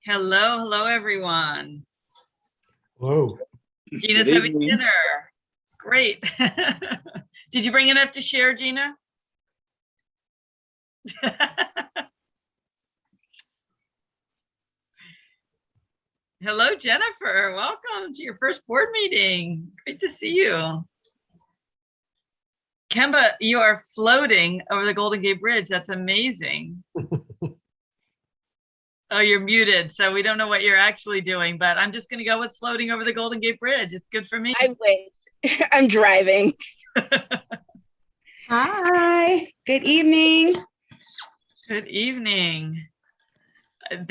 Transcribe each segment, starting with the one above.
Hello, hello, everyone. Hello. Gina's having dinner. Great. Did you bring enough to share, Gina? Hello, Jennifer. Welcome to your first board meeting. Great to see you. Kemba, you are floating over the Golden Gate Bridge. That's amazing. Oh, you're muted, so we don't know what you're actually doing, but I'm just going to go with floating over the Golden Gate Bridge. It's good for me. I wish. I'm driving. Hi, good evening. Good evening.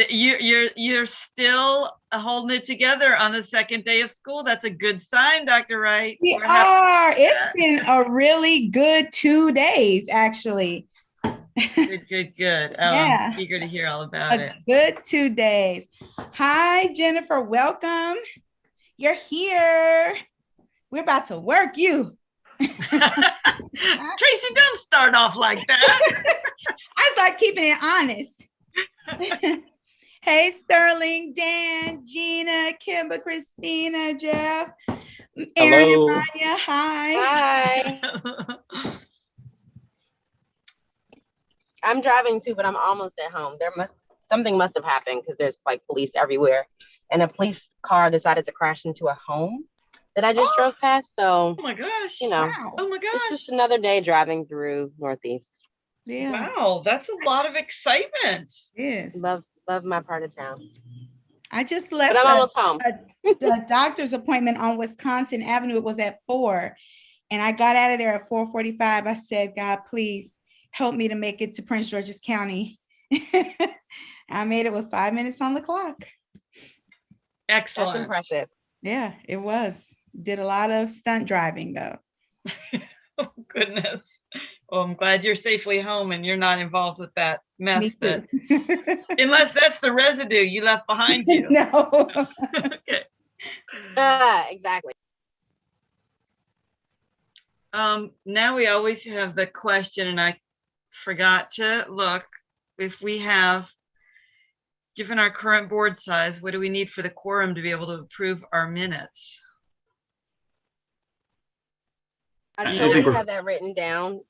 You're still holding it together on the second day of school. That's a good sign, Dr. Wright. We are. It's been a really good 2 days, actually. Good. Oh, Yeah. I'm eager to hear all about it. Good 2 days. Hi, Jennifer. Welcome. You're here. We're about to work you. Tracy, don't start off like that. I was like keeping it honest. Hey, Sterling, Dan, Gina, Kimba, Christina, Jeff, Aaron, and Maya. Hi. Hi. I'm driving too, but I'm almost at home. Something must have happened because there's like police everywhere, and a police car decided to crash into a home that I just drove past. So, oh my gosh, you know, Wow. oh my gosh, it's just another day driving through Northeast. Yeah. Wow, that's a lot of excitement. Yes. Love my part of town. I just left But I'm almost home. a doctor's appointment on Wisconsin Avenue. It was at 4, and I got out of there at 4:45. I said, God, please help me to make it to Prince George's County. I made it with 5 minutes on the clock. Excellent. That's impressive. Yeah, it was. Did a lot of stunt driving though. Oh, goodness. Well, I'm glad you're safely home and you're not involved with that mess. That, unless that's the residue you left behind you. No. Okay. Exactly. Now we always have the question, and I forgot to look, if we have, given our current board size, what do we need for the quorum to be able to approve our minutes? I totally have that written down.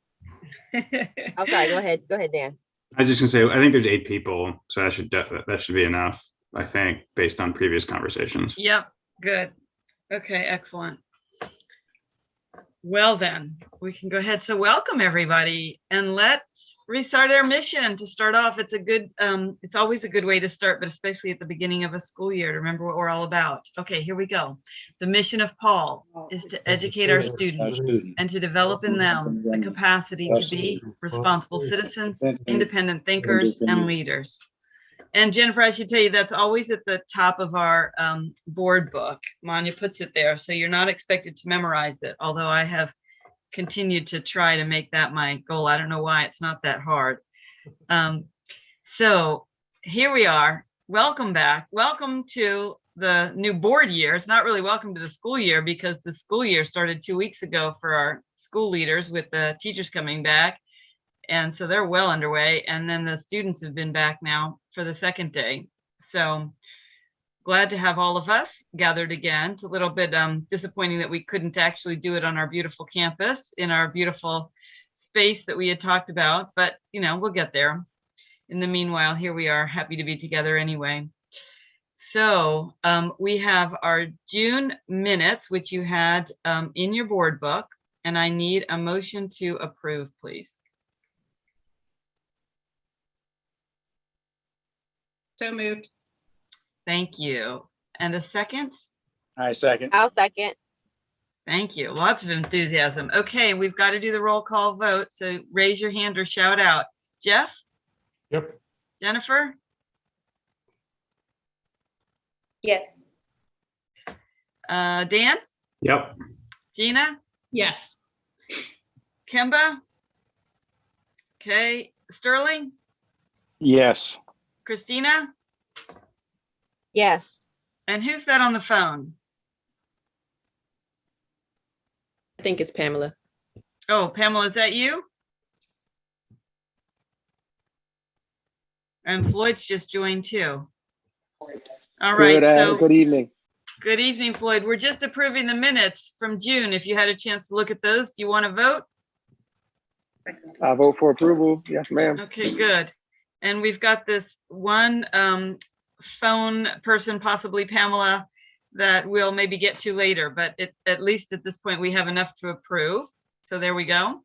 I'm sorry, go ahead, Dan. I was just gonna say, I think there's 8 people, so that should be enough, I think, based on previous conversations. Yep, good. Okay, excellent. Well then, we can go ahead. So welcome everybody, and let's restart our mission. To start off, it's a good, it's always a good way to start, but especially at the beginning of a school year, to remember what we're all about. Okay, here we go. The mission of Paul is to educate our students and to develop in them the capacity to be responsible citizens, independent thinkers, and leaders. And Jennifer, I should tell you, that's always at the top of our board book. Manya puts it there, so you're not expected to memorize it, although I have continued to try to make that my goal. I don't know why it's not that hard. So here we are. Welcome back. Welcome to the new board year. It's not really welcome to the school year, because the school year started 2 weeks ago for our school leaders, with the teachers coming back. And so they're well underway. And then the students have been back now for the second day. So glad to have all of us gathered again. It's a little bit disappointing that we couldn't actually do it on our beautiful campus, in our beautiful space that we had talked about, but you know, we'll get there. In the meanwhile, here we are, happy to be together anyway. So we have our June minutes, which you had in your board book, and I need a motion to approve, please. So moved. Thank you. And a second? I second. I'll second. Thank you. Lots of enthusiasm. Okay, we've got to do the roll call vote. So raise your hand or shout out. Jeff? Yep. Jennifer? Yes. Dan? Yep. Gina? Yes. Kemba? Okay. Sterling? Yes. Christina? Yes. And who's that on the phone? I think it's Pamela. Oh, Pamela, is that you? And Floyd's just joined too. All right, so Good evening. good evening, Floyd. We're just approving the minutes from June. If you had a chance to look at those, do you want to vote? I vote for approval. Yes, ma'am. Okay, good. And we've got this one phone person, possibly Pamela, that we'll maybe get to later, but at least at this point, we have enough to approve. So there we go.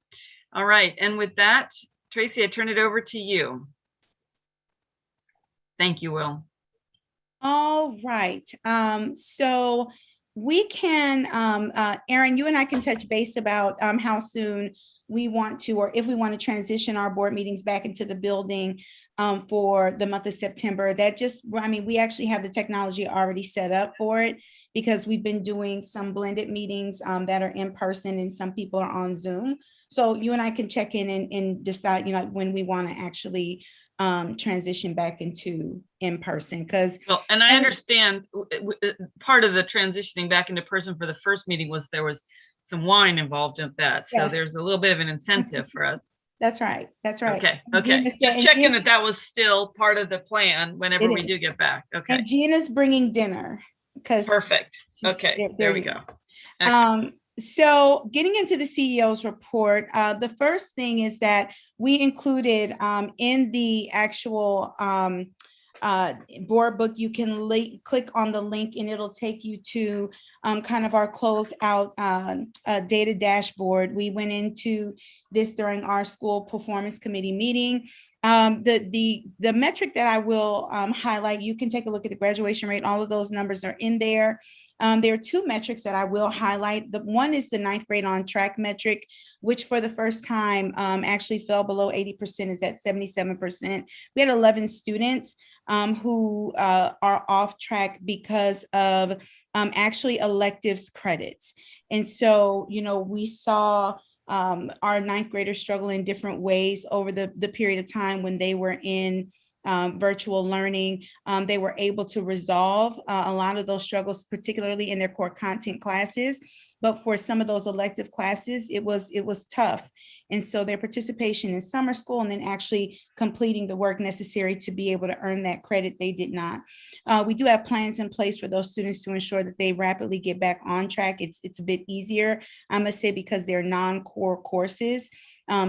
All right, and with that, Tracy, I turn it over to you. Thank you, Will. All right. So we can, Aaron, you and I can touch base about how soon we want to, or if we want to transition our board meetings back into the building for the month of September. That just, I mean, we actually have the technology already set up for it because we've been doing some blended meetings that are in person and some people are on Zoom. So you and I can check in and decide, you know, when we want to actually transition back into in person, because well, and I understand part of the transitioning back into person for the first meeting was there was some wine involved in that, so there's a little bit of an incentive for us. That's right. That's right. Okay. Just checking that was still part of the plan whenever we do get back. Okay. And Gina's bringing dinner because perfect. Okay, there we go. So getting into the CEO's report, the first thing is that we included in the actual board book, you can click on the link and it'll take you to kind of our closeout data dashboard. We went into this during our school performance committee meeting. The metric that I will highlight, you can take a look at the graduation rate. All of those numbers are in there. There are two metrics that I will highlight. The one is the 9th grade on track metric, which for the first time actually fell below 80%, is at 77%. We had 11 students who are off track because of actually electives credits. And so, you know, we saw our 9th graders struggle in different ways over the period of time when they were in virtual learning. They were able to resolve a lot of those struggles, particularly in their core content classes. But for some of those elective classes, it was tough. And so their participation in summer school and then actually completing the work necessary to be able to earn that credit, they did not. We do have plans in place for those students to ensure that they rapidly get back on track. It's a bit easier, I must say, because they're non-core courses.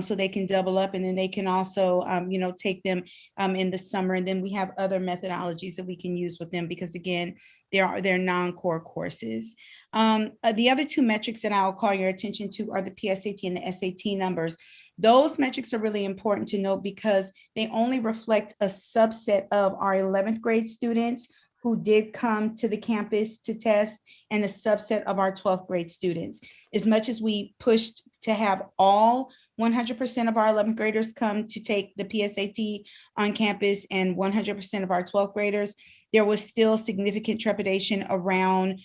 So they can double up, and then they can also, you know, take them in the summer. And then we have other methodologies that we can use with them because, again, they're non-core courses. The other two metrics that I'll call your attention to are the PSAT and the SAT numbers. Those metrics are really important to note because they only reflect a subset of our 11th grade students who did come to the campus to test, and a subset of our 12th grade students. As much as we pushed to have all 100% of our 11th graders come to take the PSAT on campus and 100% of our 12th graders, there was still significant trepidation around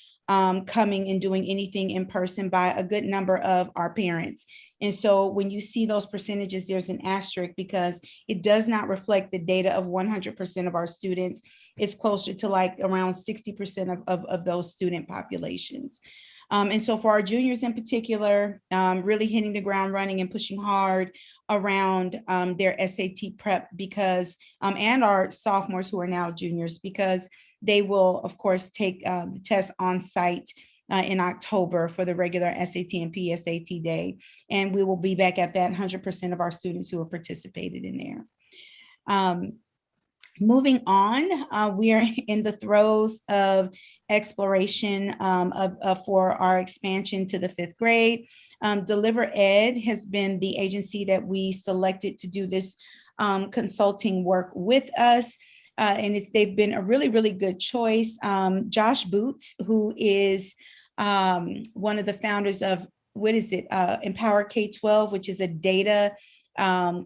coming and doing anything in person by a good number of our parents. And so when you see those percentages, there's an asterisk because it does not reflect the data of 100% of our students. It's closer to like around 60% of those student populations. And so for our juniors in particular, really hitting the ground running and pushing hard around their SAT prep because, and our sophomores who are now juniors, because they will, of course, take the test on site in October for the regular SAT and PSAT day. And we will be back at that 100% of our students who have participated in there. Moving on, we are in the throes of exploration for our expansion to the 5th grade. Deliver Ed has been the agency that we selected to do this consulting work with us. And they've been a really, really good choice. Josh Boots, who is one of the founders of, Empower K-12, which is a data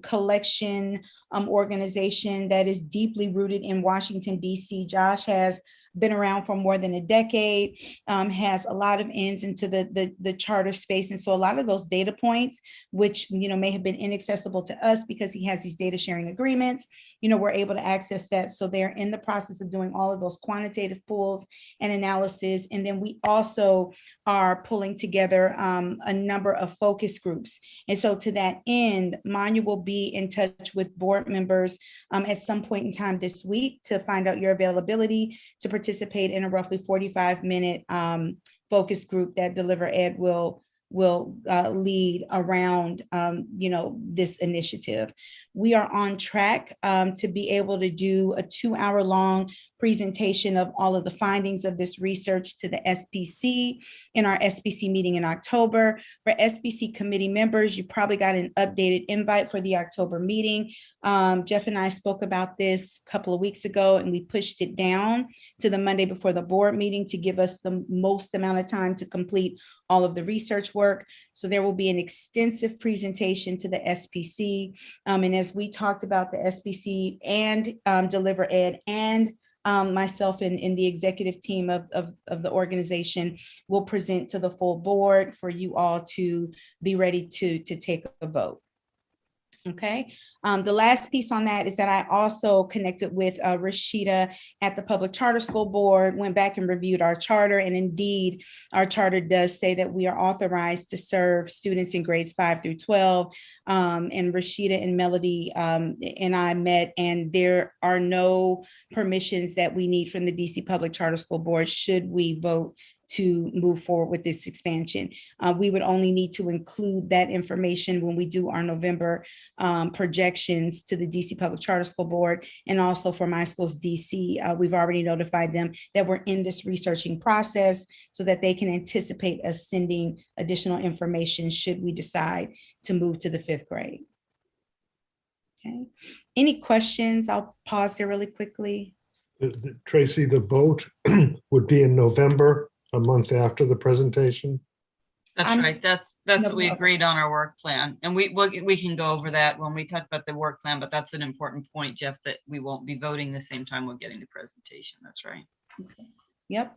collection organization that is deeply rooted in Washington, D.C. Josh has been around for more than a decade, has a lot of ins into the charter space. And so a lot of those data points, which, may have been inaccessible to us because he has these data sharing agreements, we're able to access that. So they're in the process of doing all of those quantitative pulls and analysis. And then we also are pulling together a number of focus groups. And so to that end, Manya will be in touch with board members at some point in time this week to find out your availability to participate in a roughly 45-minute focus group that Deliver Ed will lead around, this initiative. We are on track to be able to do a 2-hour-long presentation of all of the findings of this research to the SPC in our SPC meeting in October. For SPC committee members, you probably got an updated invite for the October meeting. Jeff and I spoke about this a couple of weeks ago, and we pushed it down to the Monday before the board meeting to give us the most amount of time to complete all of the research work. So there will be an extensive presentation to the SPC. And as we talked about, the SPC and Deliver Ed and myself and the executive team of the organization will present to the full board for you all to be ready to take a vote. Okay. The last piece on that is that I also connected with Rashida at the Public Charter School Board, went back and reviewed our charter. And indeed, our charter does say that we are authorized to serve students in grades 5 through 12. And Rashida and Melody and I met, and there are no permissions that we need from the DC Public Charter School Board should we vote to move forward with this expansion. We would only need to include that information when we do our November projections to the DC Public Charter School Board, and also for My Schools DC. We've already notified them that we're in this researching process so that they can anticipate us sending additional information should we decide to move to the 5th grade. Okay. Any questions? I'll pause there really quickly. Tracy, the vote would be in November, a month after the presentation. That's right. That's what we agreed on our work plan. And we can go over that when we talk about the work plan, but that's an important point, Jeff, that we won't be voting the same time we're getting the presentation. That's right. Okay. Yep.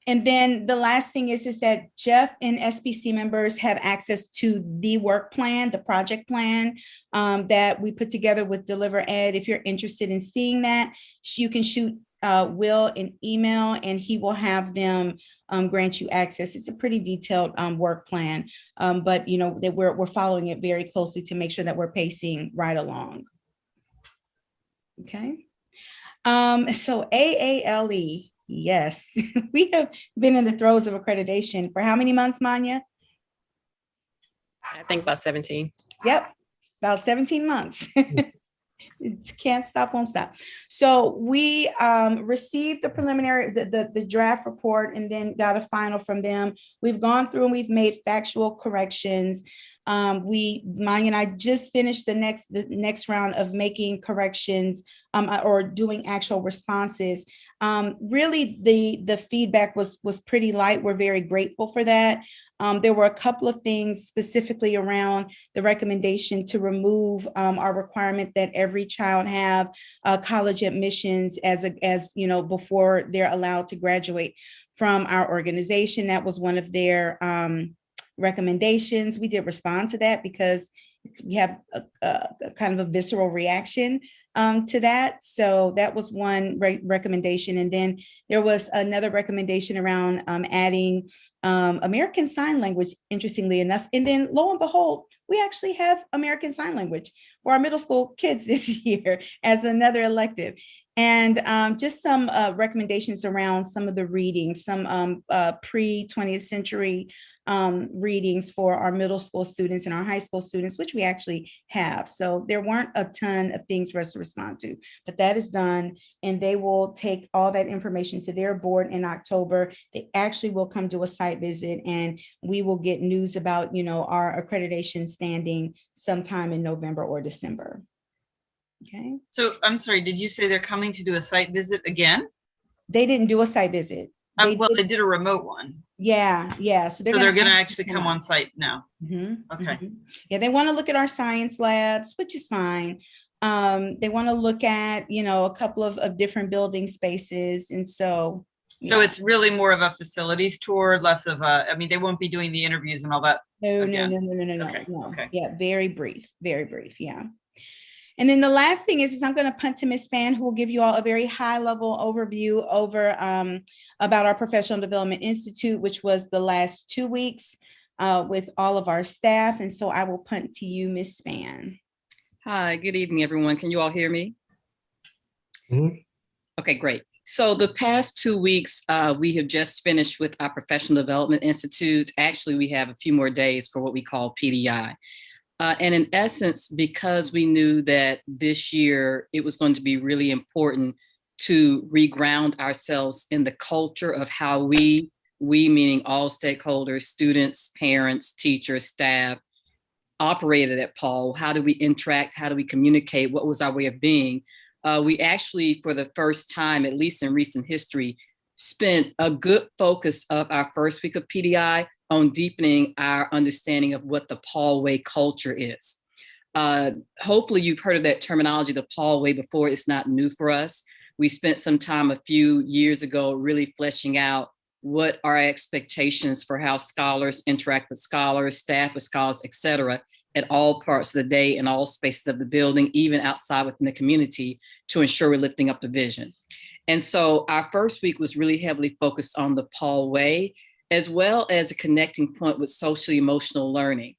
And then the last thing is that Jeff and SBC members have access to the work plan, the project plan that we put together with Deliver Ed. If you're interested in seeing that, you can shoot Will an email and he will have them grant you access. It's a pretty detailed work plan, but that we're following it very closely to make sure that we're pacing right along. Okay. So AALE, yes, we have been in the throes of accreditation for how many months, Manya? I think about 17. Yep, about 17 months. It can't stop, won't stop. So we received the preliminary, the draft report, and then got a final from them. We've gone through and we've made factual corrections. Maya and I just finished the next round of making corrections or doing actual responses. Really, the feedback was pretty light. We're very grateful for that. There were a couple of things specifically around the recommendation to remove our requirement that every child have college admissions as before they're allowed to graduate from our organization. That was one of their recommendations. We did respond to that because we have a kind of a visceral reaction to that. So that was one recommendation. And then there was another recommendation around adding American Sign Language, interestingly enough. And then lo and behold, we actually have American Sign Language for our middle school kids this year as another elective. And just some recommendations around some of the readings, some pre-20th century readings for our middle school students and our high school students, which we actually have. So there weren't a ton of things for us to respond to, but that is done. And they will take all that information to their board in October. They actually will come to a site visit and we will get news about, our accreditation standing sometime in November or December. Okay. So I'm sorry, did you say they're coming to do a site visit again? They didn't do a site visit. They did a remote one. Yeah. So they're going to actually come on site now. Mm-hmm. Okay. Mm-hmm. Yeah, they want to look at our science labs, which is fine. They want to look at, a couple of different building spaces. And so. So yeah. it's really more of a facilities tour, less of a, I mean, they won't be doing the interviews and all that. No, again. no. Okay, okay. Yeah, very brief, yeah. And then the last thing is I'm going to punt to Ms. Span, who will give you all a very high level overview over about our Professional Development Institute, which was the last 2 weeks with all of our staff. And so I will punt to you, Ms. Span. Hi, good evening, everyone. Can you all hear me? Mhm. Okay, great. So the past 2 weeks, we have just finished with our Professional Development Institute. Actually, we have a few more days for what we call PDI. And in essence, because we knew that this year it was going to be really important to reground ourselves in the culture of how we meaning all stakeholders, students, parents, teachers, staff, operated at Paul. How do we interact? How do we communicate? What was our way of being? We actually, for the first time, at least in recent history, spent a good focus of our first week of PDI on deepening our understanding of what the Paul Way culture is. Hopefully you've heard of that terminology, the Paul Way, before. It's not new for us. We spent some time a few years ago really fleshing out what are our expectations for how scholars interact with scholars, staff with scholars, et cetera, at all parts of the day and all spaces of the building, even outside within the community, to ensure we're lifting up the vision. And so our first week was really heavily focused on the Paul Way, as well as a connecting point with social emotional learning.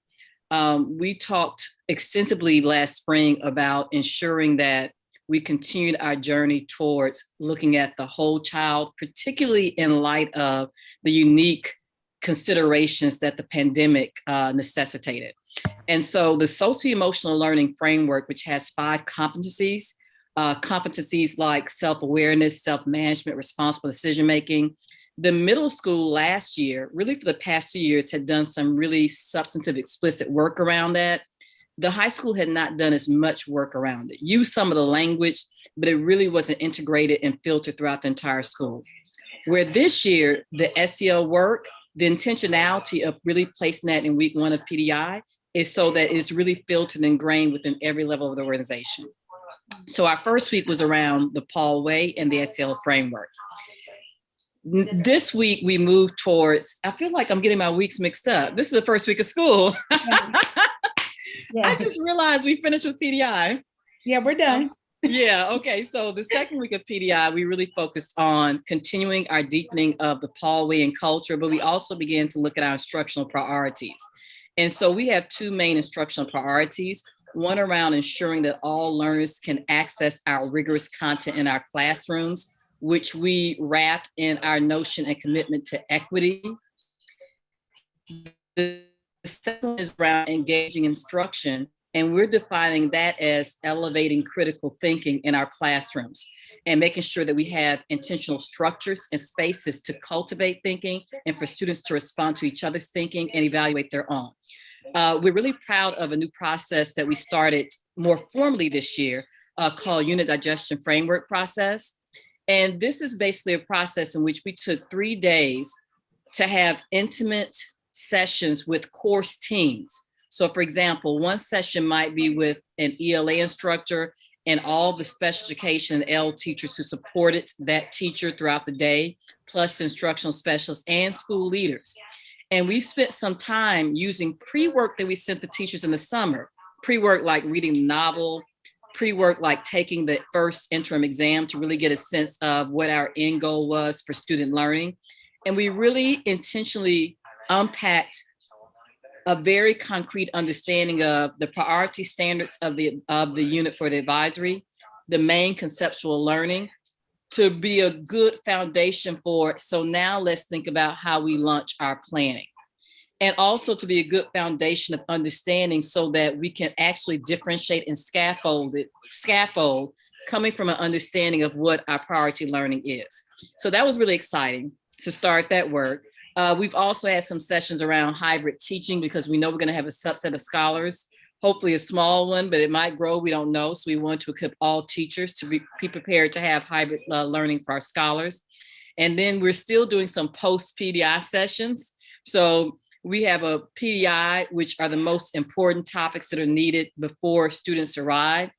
We talked extensively last spring about ensuring that we continued our journey towards looking at the whole child, particularly in light of the unique considerations that the pandemic necessitated. And so the socio-emotional learning framework, which has 5 competencies, competencies like self-awareness, self-management, responsible decision-making. The middle school last year, really for the past 2 years, had done some really substantive, explicit work around that. The high school had not done as much work around it, used some of the language, but it really wasn't integrated and filtered throughout the entire school. Where this year, the SEL work, the intentionality of really placing that in week 1 of PDI is so that it's really filtered and ingrained within every level of the organization. So our first week was around the Paul Way and the SEL framework. This week we moved towards, I feel like I'm getting my weeks mixed up. This is the first week of school. Yeah. I just realized we finished with PDI. Yeah, we're done. Yeah, okay. So the second week of PDI, we really focused on continuing our deepening of the Paul Way and culture, but we also began to look at our instructional priorities. And so we have 2 main instructional priorities, one around ensuring that all learners can access our rigorous content in our classrooms, which we wrap in our notion and commitment to equity. The second is around engaging instruction, and we're defining that as elevating critical thinking in our classrooms and making sure that we have intentional structures and spaces to cultivate thinking and for students to respond to each other's thinking and evaluate their own. We're really proud of a new process that we started more formally this year called Unit Digestion Framework Process. And this is basically a process in which we took 3 days to have intimate sessions with course teams. So for example, one session might be with an ELA instructor and all the special education and L teachers who supported that teacher throughout the day, plus instructional specialists and school leaders. And we spent some time using pre-work that we sent the teachers in the summer, pre-work like reading the novel, pre-work like taking the first interim exam to really get a sense of what our end goal was for student learning. And we really intentionally unpacked a very concrete understanding of the priority standards of the unit for the advisory, the main conceptual learning, to be a good foundation for, so now let's think about how we launch our planning. And also to be a good foundation of understanding so that we can actually differentiate and scaffold coming from an understanding of what our priority learning is. So that was really exciting to start that work. We've also had some sessions around hybrid teaching because we know we're going to have a subset of scholars, hopefully a small one, but it might grow, we don't know. So we want to equip all teachers to be prepared to have hybrid learning for our scholars. And then we're still doing some post-PDI sessions. So we have a PDI, which are the most important topics that are needed before students arrive.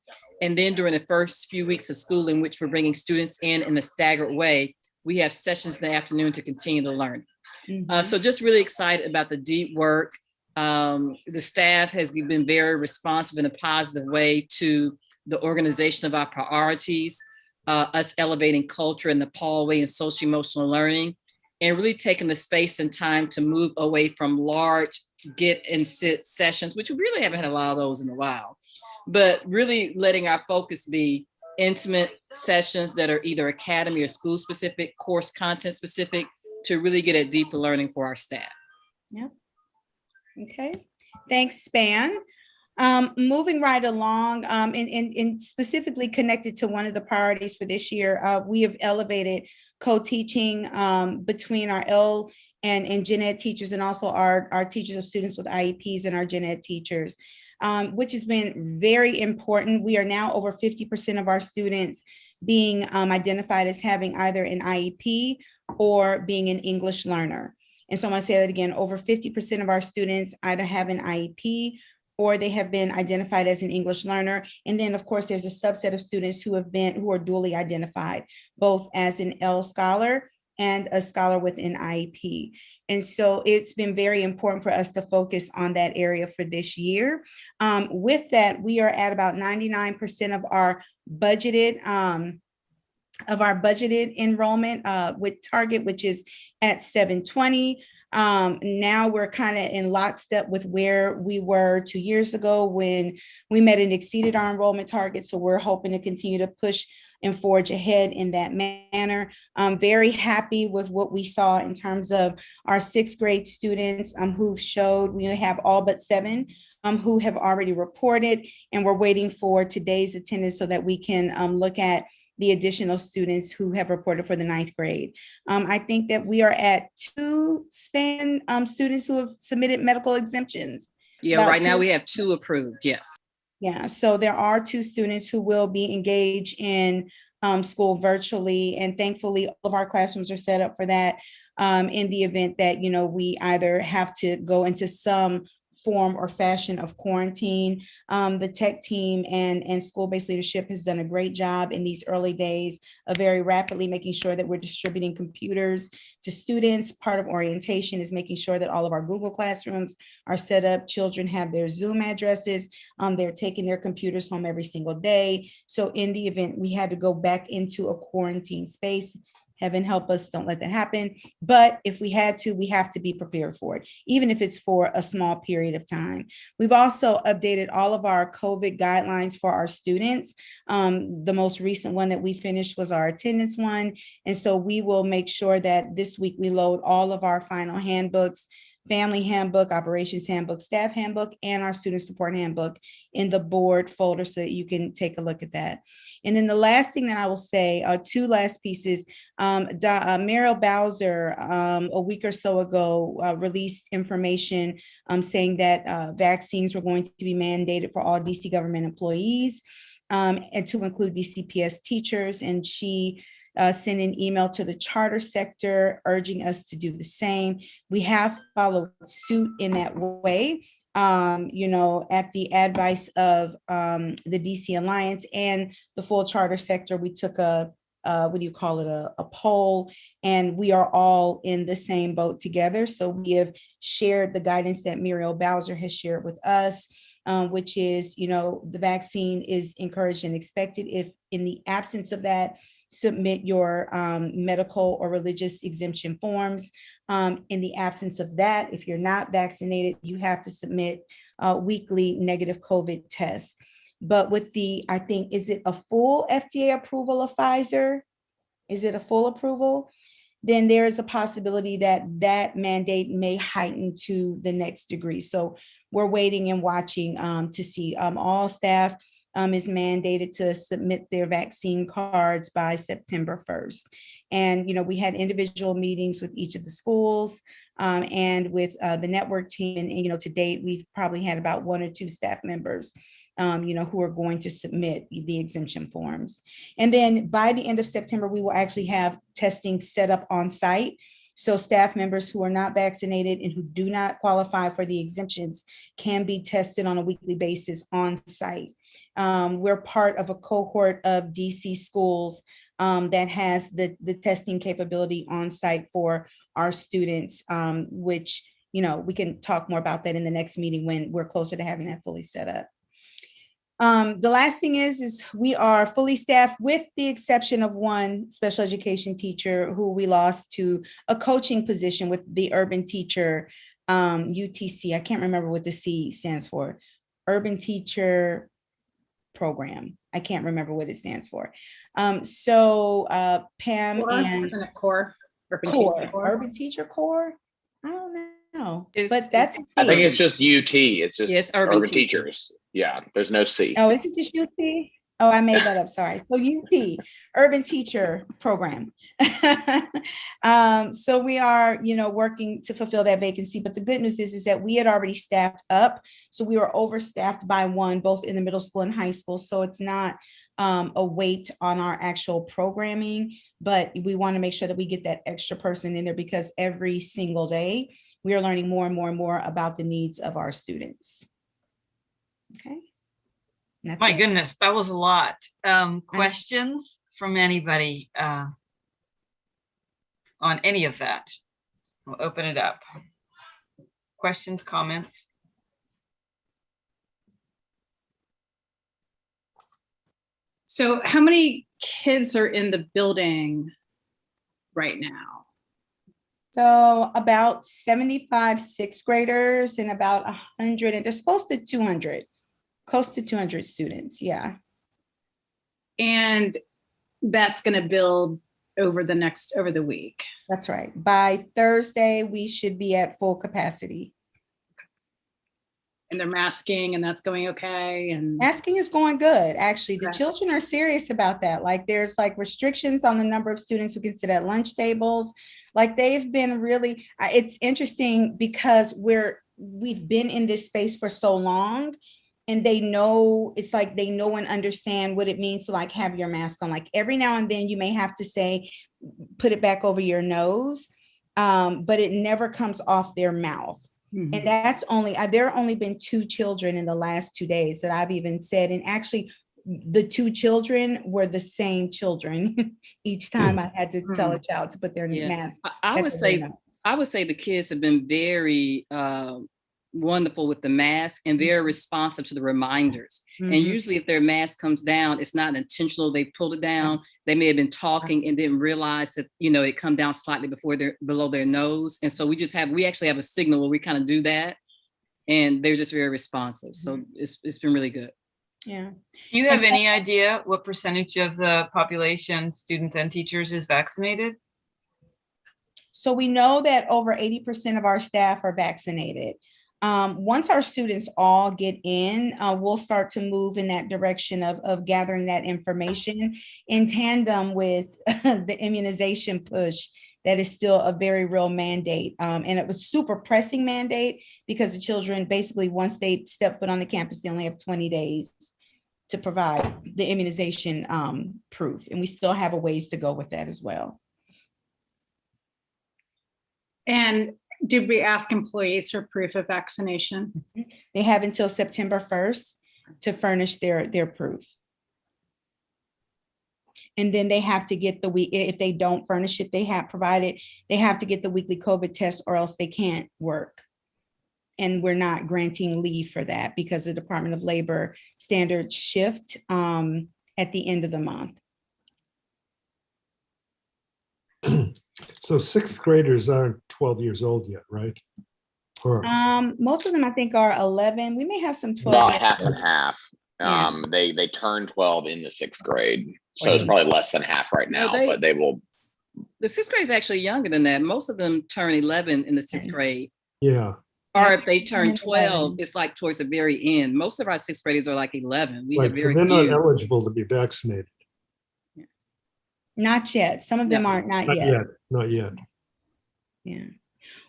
And then during the first few weeks of school in which we're bringing students in a staggered way, we have sessions in the afternoon to continue to learn. So just really excited about the deep work. The staff has been very responsive in a positive way to the organization of our priorities, us elevating culture in the Paul way and social emotional learning, and really taking the space and time to move away from large get and sit sessions, which we really haven't had a lot of those in a while, but really letting our focus be intimate sessions that are either academy or school specific, course content specific, to really get at deeper learning for our staff. Yep. Okay, thanks, Span. Moving right along, and specifically connected to one of the priorities for this year, we have elevated co-teaching between our L and gen ed teachers, and also our teachers of students with IEPs and our gen ed teachers, which has been very important. We are now over 50% of our students being identified as having either an IEP or being an English learner. And so I'm going to say that again, over 50% of our students either have an IEP or they have been identified as an English learner. And then of course, there's a subset of students who are dually identified, both as an L scholar and a scholar with an IEP. And so it's been very important for us to focus on that area for this year. With that, we are at about 99% of our budgeted enrollment with target, which is at 720. Now we're kind of in lockstep with where we were 2 years ago when we met and exceeded our enrollment target. So we're hoping to continue to push and forge ahead in that manner. I'm very happy with what we saw in terms of our sixth grade students who've showed. We have all but 7 who have already reported, and we're waiting for today's attendance so that we can look at the additional students who have reported for the 9th grade. I think that we are at 2 SPAN students who have submitted medical exemptions. Yeah, right now we have 2 approved, yes. Yeah, so there are 2 students who will be engaged in school virtually, and thankfully all of our classrooms are set up for that in the event that, you know, we either have to go into some form or fashion of quarantine. The tech team and school-based leadership has done a great job in these early days of very rapidly making sure that we're distributing computers to students. Part of orientation is making sure that all of our Google Classrooms are set up. Children have their Zoom addresses. They're taking their computers home every single day. So in the event we had to go back into a quarantine space, heaven help us, don't let that happen. But if we had to, we have to be prepared for it, even if it's for a small period of time. We've also updated all of our COVID guidelines for our students. The most recent one that we finished was our attendance one. And so we will make sure that this week we load all of our final handbooks, family handbook, operations handbook, staff handbook, and our student support handbook in the board folder so that you can take a look at that. And then the last thing that I will say, 2 last pieces, Muriel Bowser a week or so ago released information saying that vaccines were going to be mandated for all DC government employees and to include DCPS teachers. And she sent an email to the charter sector urging us to do the same. We have followed suit in that way, you know, at the advice of the DC Alliance and the full charter sector. We took a poll, and we are all in the same boat together. So we have shared the guidance that Muriel Bowser has shared with us, which is, you know, the vaccine is encouraged and expected. If in the absence of that, submit your medical or religious exemption forms. In the absence of that, if you're not vaccinated, you have to submit weekly negative COVID tests. But with I think, is it a full FDA approval of Pfizer? Is it a full approval? Then there is a possibility that that mandate may heighten to the next degree. So we're waiting and watching to see. All staff is mandated to submit their vaccine cards by September 1st. And, you know, we had individual meetings with each of the schools and with the network team. And, you know, to date, we've probably had about 1 or 2 staff members, you know, who are going to submit the exemption forms. And then by the end of September, we will actually have testing set up on site. So staff members who are not vaccinated and who do not qualify for the exemptions can be tested on a weekly basis on site. We're part of a cohort of DC schools that has the testing capability on site for our students, which, we can talk more about that in the next meeting when we're closer to having that fully set up. The last thing is we are fully staffed with the exception of one special education teacher who we lost to a coaching position with the urban teacher, UTC. I can't remember what the C stands for. Urban Teacher Program. I can't remember what it stands for. Pam Core, and isn't it core? Urban Core, Teacher Core? Urban Teacher Core. I don't know, It's- but that's. it's- I think it's just UT. It's just Yes, urban, urban teachers. Yeah, there's no C. Oh, is it just UT? Oh, I made that up. Sorry. So UT, Urban Teacher Program. So we are, working to fulfill that vacancy. But the good news is that we had already staffed up. So we were overstaffed by one, both in the middle school and high school. So it's not a weight on our actual programming, but we want to make sure that we get that extra person in there because every single day we are learning more and more and more about the needs of our students. Okay. That's My it. goodness, that was a lot. Questions from anybody on any of that? We'll open it up. Questions, comments? So how many kids are in the building right now? So about 75 sixth graders and about 100, and they're supposed to 200, close to 200 students. Yeah. And that's going to build over the week. That's right. By Thursday, we should be at full capacity. And they're masking and that's going okay. And Masking is going good. Actually, the Okay. children are serious about that. Like there's like restrictions on the number of students who can sit at lunch tables. Like they've been really, it's interesting because we've been in this space for so long and they know, it's like they know and understand what it means to like have your mask on. Like every now and then you may have to say, put it back over your nose, but it never comes off their mouth. Mhm. And that's there have only been 2 children in the last 2 days that I've even said, and actually the 2 children were the same children each time I had to tell a child to put their Yeah. mask. I would back over their say nose. I would say the kids have been very wonderful with the mask and very responsive to the reminders. And Mhm. usually if their mask comes down, it's not intentional. They pulled it down. They may have been talking and didn't realize that, it come down slightly below their nose. And so we actually have a signal where we kind of do that. And they're just very responsive. So it's been really good. Yeah. Do you have any idea what percentage of the population, students and teachers, is vaccinated? So we know that over 80% of our staff are vaccinated. Once our students all get in, we'll start to move in that direction of gathering that information in tandem with the immunization push. That is still a very real mandate. And it was super pressing mandate because the children basically, once they step foot on the campus, they only have 20 days to provide the immunization proof. And we still have a ways to go with that as well. And did we ask employees for proof of vaccination? They have until September 1st to furnish their proof. And then they have to get if they don't furnish it, they have to get the weekly COVID test or else they can't work. And we're not granting leave for that because the Department of Labor standards shift at the end of the month. So sixth graders aren't 12 years old yet, right? Or Most of them I think are 11. We may have some 12. About half and half. Yeah. They turn 12 in the 6th grade. So it's probably less than half right now, but they will. The 6th grade is actually younger than that. Most of them turn 11 in the 6th grade. yeah, Or if they turn 12, it's like towards the very end. Most of our 6th graders are like 11. We right. have So very they're not few. eligible to be vaccinated. Not yet. Some of them No. aren't, not Not yet. yet. Not yet. Yeah.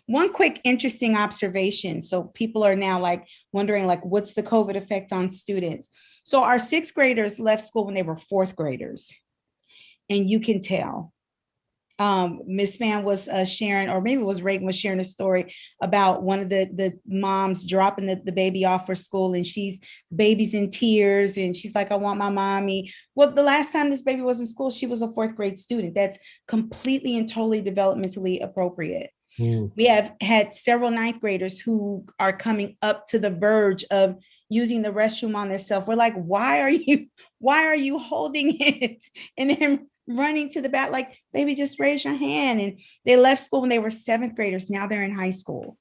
One quick interesting observation. So people are now like wondering like, what's the COVID effect on students? So our 6th graders left school when they were 4th graders. And you can tell. Miss Mann was sharing, or maybe it was Reagan was sharing a story about one of the moms dropping the baby off for school, and baby's in tears, and she's like, I want my mommy. Well, the last time this baby was in school, she was a 4th grade student. That's completely and totally developmentally appropriate. We have had several 9th graders who are coming up to the verge of using the restroom on themselves. We're like, why are you holding it? And then running to the back, like, baby, just raise your hand. And they left school when they were 7th graders. Now they're in high school.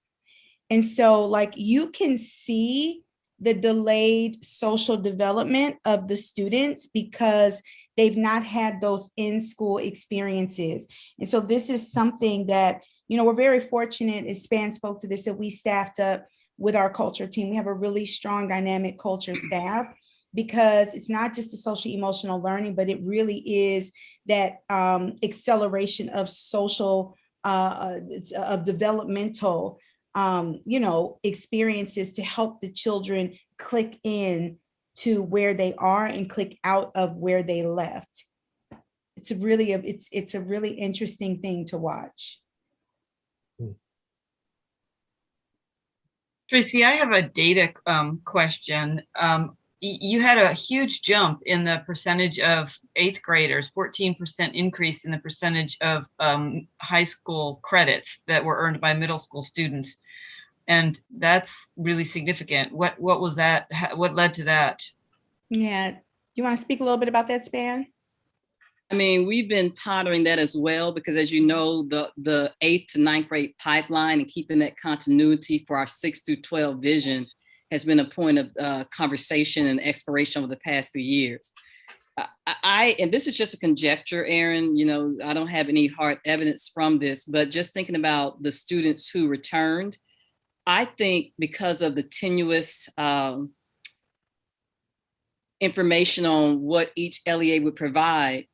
And so, like, you can see the delayed social development of the students because they've not had those in-school experiences. And so this is something that, we're very fortunate, as Span spoke to this, that we staffed up with our culture team. We have a really strong dynamic culture staff, because it's not just the social emotional learning, but it really is that acceleration of social, of developmental, experiences to help the children click in to where they are and click out of where they left. It's a really interesting thing to watch. Tracy, I have a data question. You had a huge jump in the percentage of 8th graders, 14% increase in the percentage of high school credits that were earned by middle school students. And that's really significant. What was that? What led to that? Yeah. You want to speak a little bit about that, Span? I mean, we've been pondering that as well, because as you know, the 8th to 9th grade pipeline and keeping that continuity for our 6 through 12 vision has been a point of conversation and exploration over the past few years. And this is just a conjecture, Aaron, I don't have any hard evidence from this, but just thinking about the students who returned, I think because of the tenuous information on what each LEA would provide,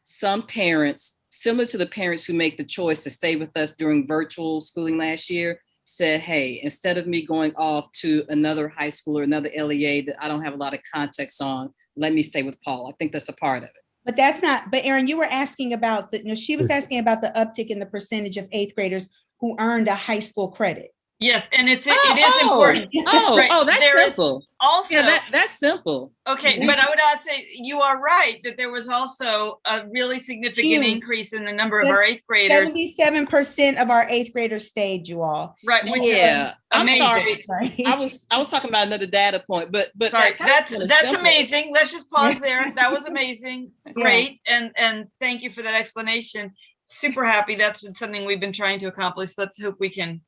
some parents, similar to the parents who make the choice to stay with us during virtual schooling last year, said, hey, instead of me going off to another high school or another LEA that I don't have a lot of context on, let me stay with Paul. I think that's a part of it. But Aaron, you were asking about she was asking about the uptick in the percentage of 8th graders who earned a high school credit. Yes, and it is important. Right. That's simple. Also, that's simple. Okay, but I would also say you are right that there was also a really significant increase in the number of our 8th graders. 77% of our 8th graders stayed, you all. Right. Yeah. I'm sorry. I was talking about another data point, but sorry, that's amazing. Let's just pause there. That was amazing. Great. Yeah. And thank you for that explanation. Super happy. That's been something we've been trying to accomplish. Let's hope we can.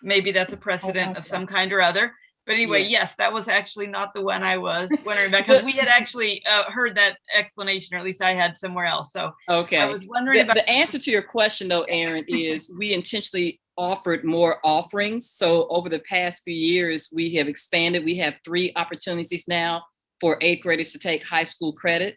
Maybe that's a precedent of some kind or other. But anyway, yes, that was actually not the one I was wondering about, because we had actually heard that explanation, or at least I had somewhere else. So okay, I was wondering about the answer to your question, though, Aaron, is we intentionally offered more offerings. So over the past few years, we have expanded. We have 3 opportunities now for 8th graders to take high school credit.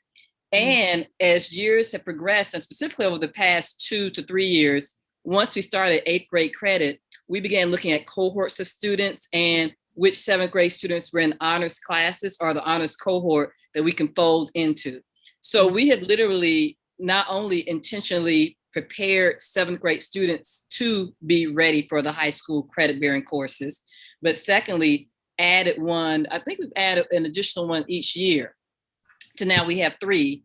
And as years have progressed, and specifically over the past 2 to 3 years, once we started 8th grade credit, we began looking at cohorts of students and which 7th grade students were in honors classes or the honors cohort that we can fold into. So we had literally not only intentionally prepared 7th grade students to be ready for the high school credit bearing courses, but secondly, added one, I think we've added an additional one each year to now we have 3.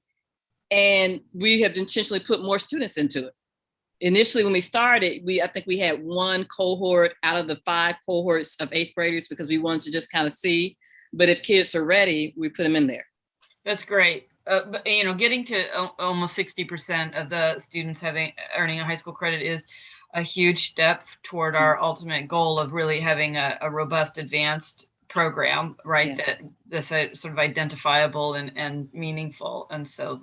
And we have intentionally put more students into it. Initially, when we started, I think we had 1 cohort out of the 5 cohorts of 8th graders because we wanted to just kind of see. But if kids are ready, we put them in there. That's great. But, getting to almost 60% of the students earning a high school credit is a huge step toward our ultimate goal of really having a robust advanced program, right? Yeah. That's sort of identifiable and meaningful. And so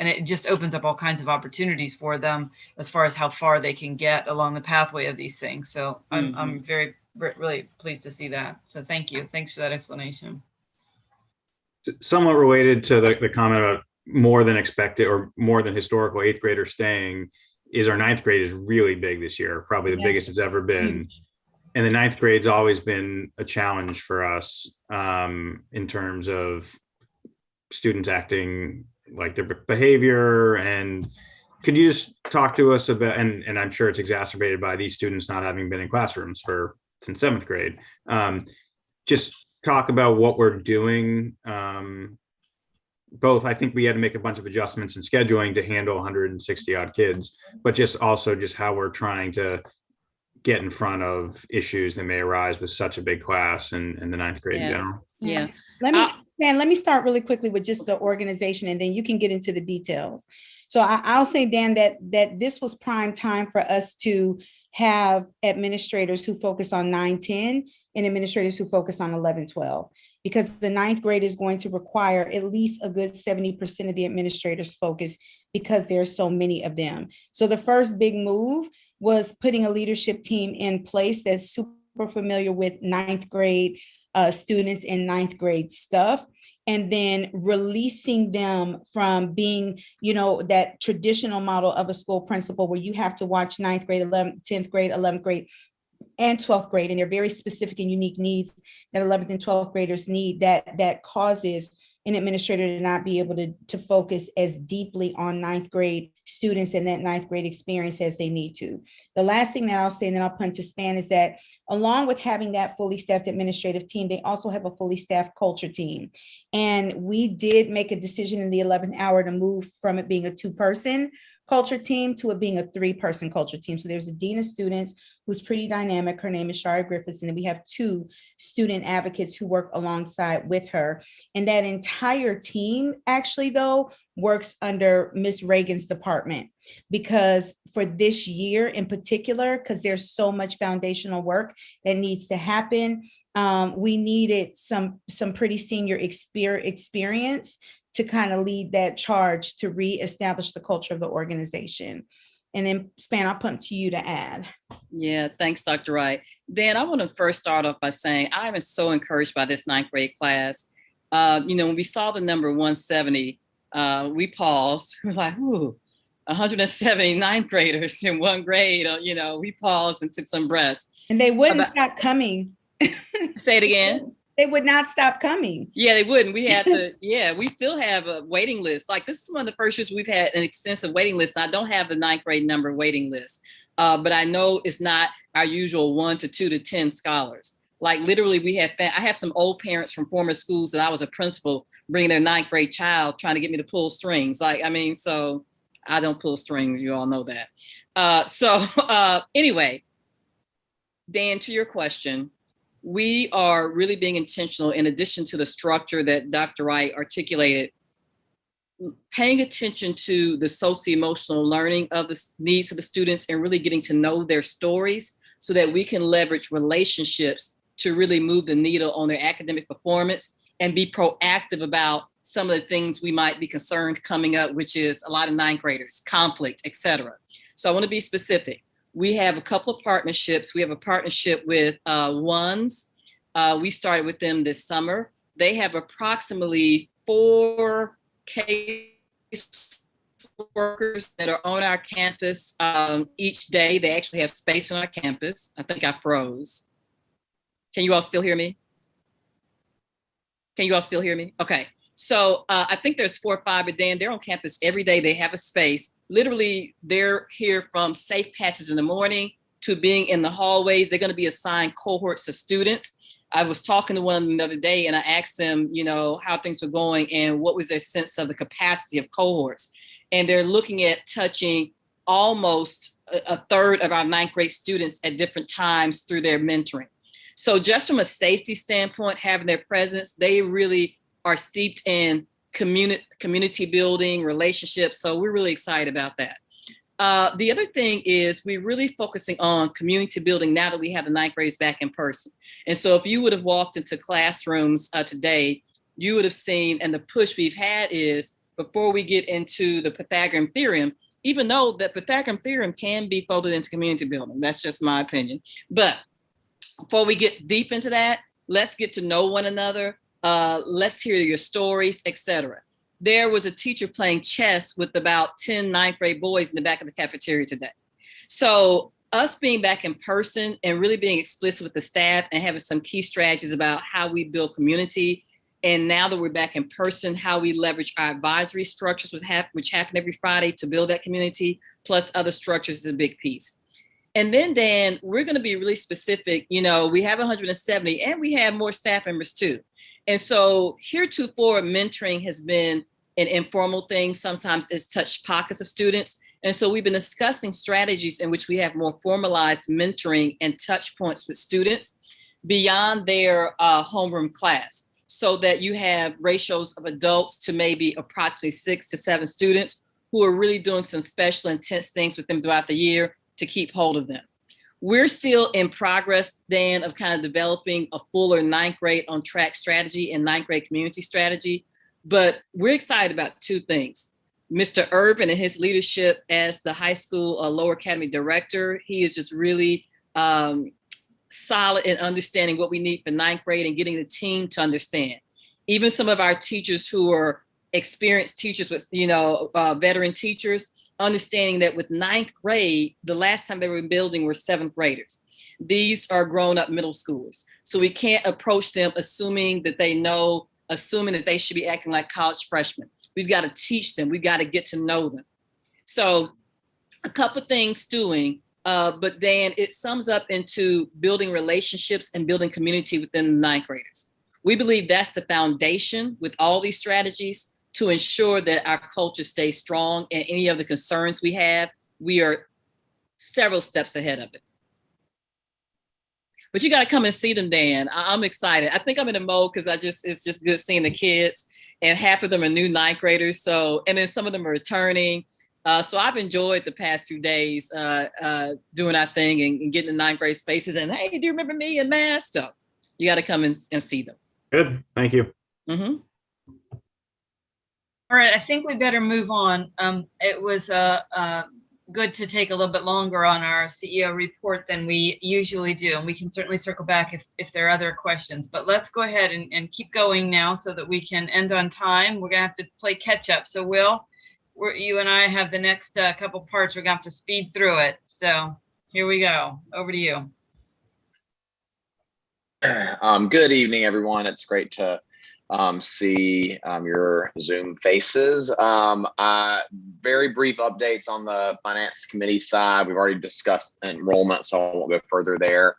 and it just opens up all kinds of opportunities for them as far as how far they can get along the pathway of these things. So I'm really pleased to see that. So thank you. Thanks for that explanation. Somewhat related to the comment about more than expected or more than historical 8th graders staying is our 9th grade is really big this year, probably the biggest it's ever been. And the 9th grade's always been a challenge for us in terms of students acting like their behavior and Could you just talk to us about, and I'm sure it's exacerbated by these students not having been in classrooms since 7th grade. Just talk about what we're doing. Both, I think we had to make a bunch of adjustments in scheduling to handle 160 odd kids, but just how we're trying to get in front of issues that may arise with such a big class and the 9th grade in general. Yeah. Let me start really quickly with just the organization, and then you can get into the details. So I'll say, Dan, that this was prime time for us to have administrators who focus on 9-10 and administrators who focus on 11-12, because the 9th grade is going to require at least a good 70% of the administrators focus, because there are so many of them. So the first big move was putting a leadership team in place that's super familiar with 9th grade students and 9th grade stuff, and then releasing them from being, that traditional model of a school principal where you have to watch 9th grade, 11th, 10th grade, 11th grade, and 12th grade, and they're very specific and unique needs that 11th and 12th graders need, that causes an administrator to not be able to focus as deeply on 9th grade students and that 9th grade experience as they need to. The last thing that I'll say, and then I'll punt to Span, is that along with having that fully staffed administrative team, they also have a fully staffed culture team. And we did make a decision in the 11th hour to move from it being a 2-person culture team to it being a 3-person culture team. So there's a dean of students who's pretty dynamic. Her name is Shari Griffiths, and then we have 2 student advocates who work alongside with her. And that entire team actually, though, works under Miss Reagan's department, because for this year in particular, because there's so much foundational work that needs to happen, we needed some pretty senior experience to kind of lead that charge to reestablish the culture of the organization. And then Span, I'll punt to you to add. Yeah, thanks, Dr. Wright. Dan, I want to first start off by saying I am so encouraged by this 9th grade class. When we saw the number 170, we paused. We're like, ooh, 170 9th graders in 1 grade. We paused and took some breaths. And they wouldn't stop coming. Say it again. They would not stop coming. Yeah, they wouldn't. We had to, we still have a waiting list. Like, this is one of the first years we've had an extensive waiting list. I don't have the 9th grade number waiting list, but I know it's not our usual 1 to 2 to 10 scholars. Like, literally, I have some old parents from former schools that I was a principal bringing their 9th grade child trying to get me to pull strings. So I don't pull strings. You all know that. Anyway, Dan, to your question, we are really being intentional, in addition to the structure that Dr. Wright articulated, paying attention to the socio-emotional learning of the needs of the students and really getting to know their stories so that we can leverage relationships to really move the needle on their academic performance and be proactive about some of the things we might be concerned coming up, which is a lot of 9th graders, conflict, et cetera. So I want to be specific. We have a couple of partnerships. We have a partnership with ONES. We started with them this summer. They have approximately 4 case workers that are on our campus each day. They actually have space on our campus. I think I froze. Can you all still hear me? Okay. So I think there's 4 or 5, but Dan, they're on campus every day. They have a space. Literally, they're here from safe passage in the morning to being in the hallways. They're going to be assigned cohorts of students. I was talking to one the other day and I asked them, how things were going and what was their sense of the capacity of cohorts. And they're looking at touching almost a third of our 9th grade students at different times through their mentoring. So just from a safety standpoint, having their presence, they really are steeped in community building, relationships. So we're really excited about that. The other thing is we're really focusing on community building now that we have the 9th grades back in person. And so if you would have walked into classrooms today, you would have seen, and the push we've had is, before we get into the Pythagorean theorem, even though the Pythagorean theorem can be folded into community building, that's just my opinion. But before we get deep into that, let's get to know one another. Let's hear your stories, etc. There was a teacher playing chess with about 10 9th grade boys in the back of the cafeteria today. So us being back in person and really being explicit with the staff and having some key strategies about how we build community And now that we're back in person, how we leverage our advisory structures, which happen every Friday to build that community, plus other structures is a big piece. And then, Dan, we're going to be really specific. You know, we have 170 and we have more staff members too. And so heretofore, mentoring has been an informal thing. Sometimes it's touched pockets of students. And so we've been discussing strategies in which we have more formalized mentoring and touch points with students beyond their homeroom class, so that you have ratios of adults to maybe approximately 6 to 7 students who are really doing some special intense things with them throughout the year to keep hold of them. We're still in progress, Dan, of kind of developing a fuller 9th grade on track strategy and 9th grade community strategy. But we're excited about 2 things. Mr. Irvin and his leadership as the high school lower academy director, he is just really solid in understanding what we need for 9th grade and getting the team to understand. Even some of our teachers who are experienced teachers with, veteran teachers, understanding that with 9th grade, the last time they were in building were 7th graders. These are grown-up middle schoolers. So we can't approach them assuming that they know, assuming that they should be acting like college freshmen. We've got to teach them. We've got to get to know them. So a couple of things stewing, but Dan, it sums up into building relationships and building community within the 9th graders. We believe that's the foundation with all these strategies to ensure that our culture stays strong, and any of the concerns we have, we are several steps ahead of it. But you got to come and see them, Dan. I'm excited. I think I'm in a mode because it's just good seeing the kids, and half of them are new 9th graders. So, and then some of them are returning. So I've enjoyed the past few days doing our thing and getting the 9th grade spaces. And hey, do you remember me and math stuff? You got to come and see them. Good. Thank you. Mm-hmm. All right, I think we better move on. It was good to take a little bit longer on our CEO report than we usually do, and we can certainly circle back if there are other questions. But let's go ahead and keep going now so that we can end on time. We're gonna have to play catch up. So Will, you and I have the next couple parts. We're gonna have to speed through it. So here we go. Over to you. Good evening, everyone. It's great to see your Zoom faces. Very brief updates on the finance committee side. We've already discussed enrollment, so I won't go further there.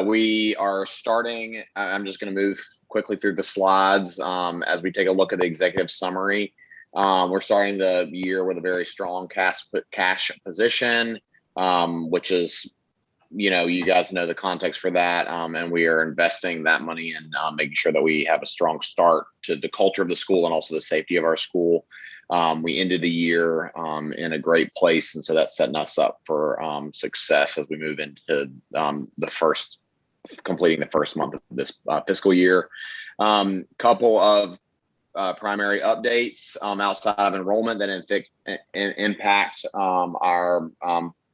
We are starting, I'm just going to move quickly through the slides as we take a look at the executive summary. We're starting the year with a very strong cash position, which is, you guys know the context for that, and we are investing that money in making sure that we have a strong start to the culture of the school and also the safety of our school. We ended the year in a great place, and so that's setting us up for success as we move into completing the first month of this fiscal year. Couple of primary updates outside of enrollment that impact our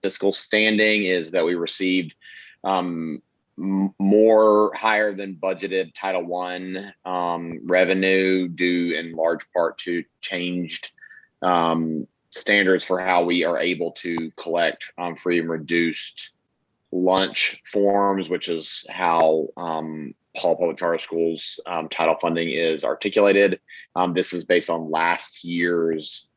fiscal standing is that we received more higher than budgeted Title I revenue due in large part to changed standards for how we are able to collect free and reduced lunch forms, which is how Paul Public Charter Schools title funding is articulated. This is based on last year's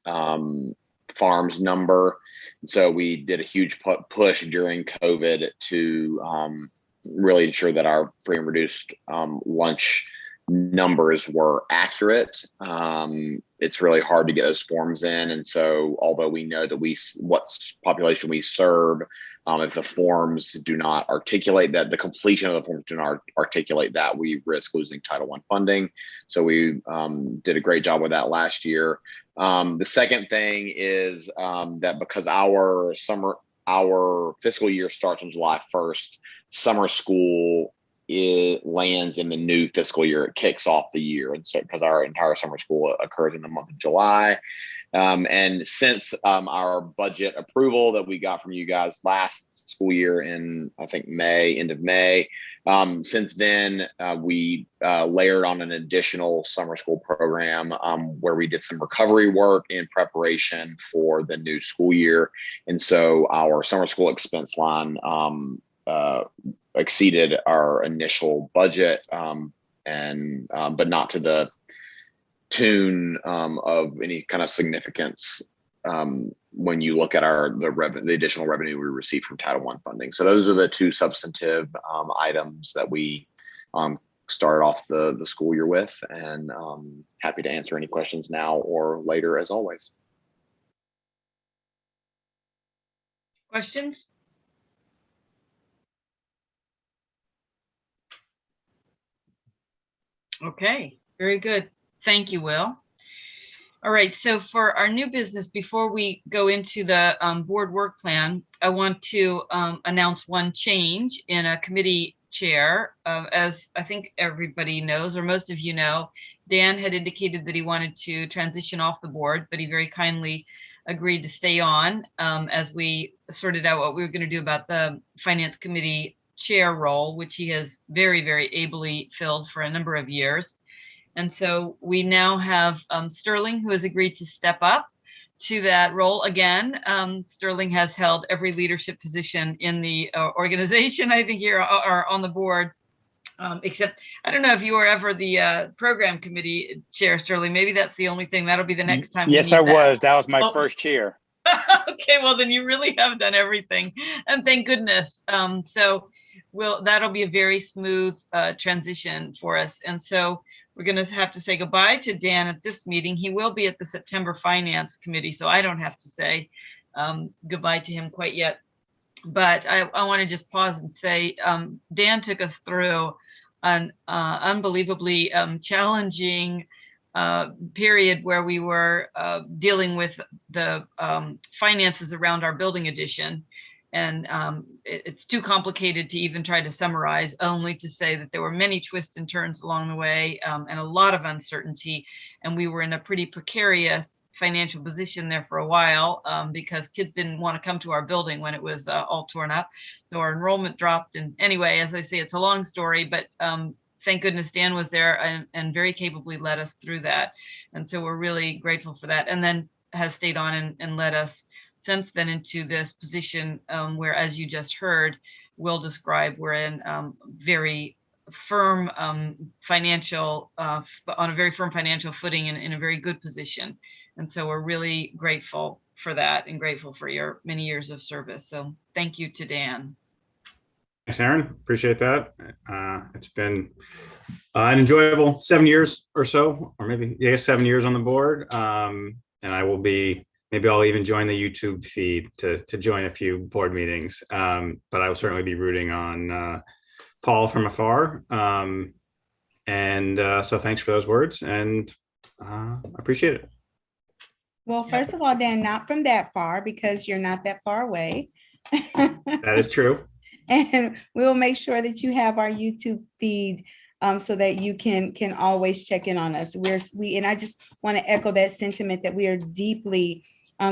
farms number. So we did a huge push during COVID to really ensure that our free and reduced lunch numbers were accurate. It's really hard to get those forms in. And so although we know that what population we serve, if the forms do not articulate that, the completion of the forms do not articulate that, we risk losing Title I funding. So we did a great job with that last year. The second thing is that because our fiscal year starts on July 1st, summer school lands in the new fiscal year. It kicks off the year. And so because our entire summer school occurs in the month of July. And since our budget approval that we got from you guys last school year in, I think, end of May, since then, we layered on an additional summer school program where we did some recovery work in preparation for the new school year. And so our summer school expense line exceeded our initial budget and but not to the tune of any kind of significance when you look at the additional revenue we received from Title I funding. So those are the two substantive items that we started off the school year with, and happy to answer any questions now or later, as always. Questions? Okay, very good. Thank you, Will. All right, so for our new business, before we go into the board work plan, I want to announce one change in a committee chair. As I think everybody knows, or most of you know, Dan had indicated that he wanted to transition off the board, but he very kindly agreed to stay on as we sorted out what we were going to do about the finance committee chair role, which he has very, very ably filled for a number of years. And so we now have Sterling, who has agreed to step up to that role again. Sterling has held every leadership position in the organization, I think, here or on the board, except I don't know if you were ever the program committee chair, Sterling. Maybe that's the only thing. That'll be the next time. Yes, I was. That was my first chair. Okay, well then you really have done everything, and thank goodness. So that'll be a very smooth transition for us, and so we're going to have to say goodbye to Dan at this meeting. He will be at the September Finance Committee, so I don't have to say goodbye to him quite yet. But I want to just pause and say Dan took us through an unbelievably challenging period where we were dealing with the finances around our building addition. And it's too complicated to even try to summarize, only to say that there were many twists and turns along the way and a lot of uncertainty. And we were in a pretty precarious financial position there for a while because kids didn't want to come to our building when it was all torn up. So our enrollment dropped. And anyway, as I say, it's a long story, but thank goodness Dan was there and very capably led us through that. And so we're really grateful for that. And then has stayed on and led us since then into this position where, as you just heard, Will describe, we're in very firm financial, on a very firm financial footing and in a very good position. And so we're really grateful for that and grateful for your many years of service. So thank you to Dan. Thanks, Aaron. Appreciate that. It's been an enjoyable 7 years or so, or maybe 7 years on the board. And I will be, maybe I'll even join the YouTube feed to join a few board meetings. But I will certainly be rooting on Paul from afar. So thanks for those words, and I appreciate it. Well, first of all, Dan, not from that far, because you're not that far away. That is true. And we'll make sure that you have our YouTube feed so that you can always check in on us. And I just want to echo that sentiment that we are deeply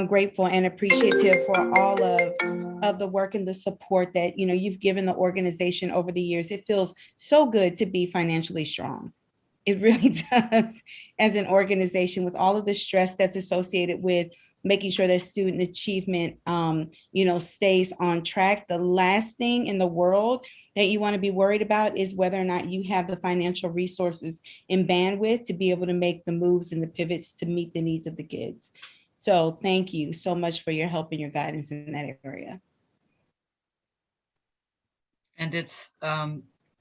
grateful and appreciative for all of the work and the support that you've given the organization over the years. It feels so good to be financially strong. It really does, as an organization, with all of the stress that's associated with making sure that student achievement, stays on track. The last thing in the world that you want to be worried about is whether or not you have the financial resources and bandwidth to be able to make the moves and the pivots to meet the needs of the kids. So thank you so much for your help and your guidance in that area. And it's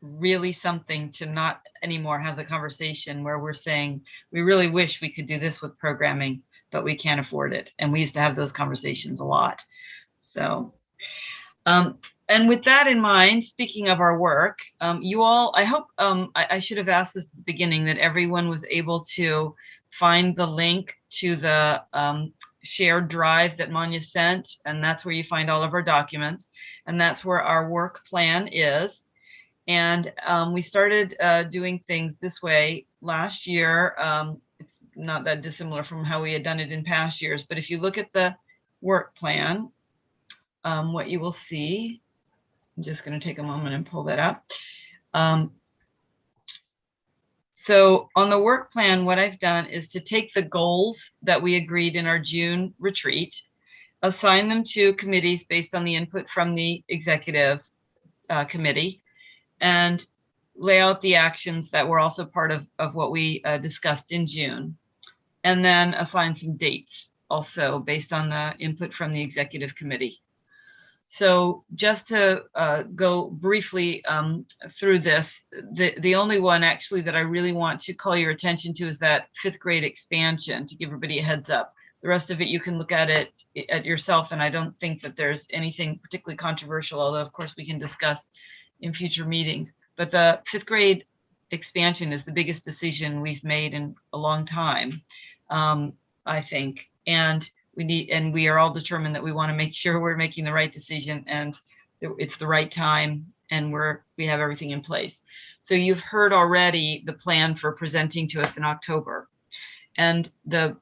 really something to not anymore have the conversation where we're saying, we really wish we could do this with programming, but we can't afford it. And we used to have those conversations a lot. So, and with that in mind, speaking of our work, you all, I hope, I should have asked this at the beginning, that everyone was able to find the link to the shared drive that Manya sent. And that's where you find all of our documents. And that's where our work plan is. And we started doing things this way last year. It's not that dissimilar from how we had done it in past years. But if you look at the work plan, what you will see, I'm just going to take a moment and pull that up. So on the work plan, what I've done is to take the goals that we agreed in our June retreat, assign them to committees based on the input from the executive committee, and lay out the actions that were also part of what we discussed in June, and then assign some dates also based on the input from the executive committee. So just to go briefly through this, the only one actually that I really want to call your attention to is that 5th grade expansion, to give everybody a heads up. The rest of it, you can look at it at yourself, and I don't think that there's anything particularly controversial, although of course we can discuss in future meetings. But the 5th grade expansion is the biggest decision we've made in a long time, I think. And we are all determined that we want to make sure we're making the right decision and it's the right time, and we have everything in place. So you've heard already the plan for presenting to us in October. And the